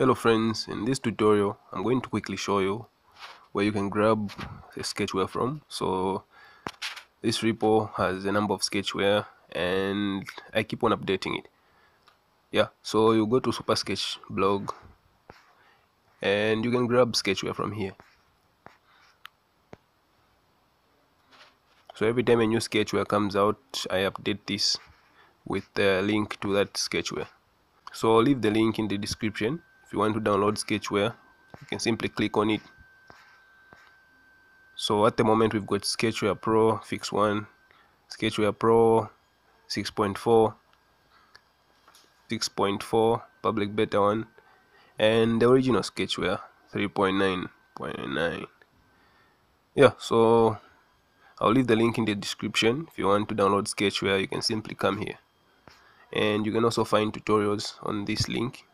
Hello friends, in this tutorial I'm going to quickly show you where you can grab a sketchware from. So this repo has a number of sketchware and I keep on updating it. So you go to Super Sketch blog and you can grab sketchware from here. So every time a new sketchware comes out, I update this with the link to that sketchware. So I'll leave the link in the description. If you want to download sketchware, you can simply click on it. So at the moment we've got Sketchware Pro Fix 1, Sketchware Pro 6.4, 6.4 public beta 1, and the original Sketchware 3.9.9. So I'll leave the link in the description. If you want to download Sketchware, you can simply come here, and you can also find tutorials on this link.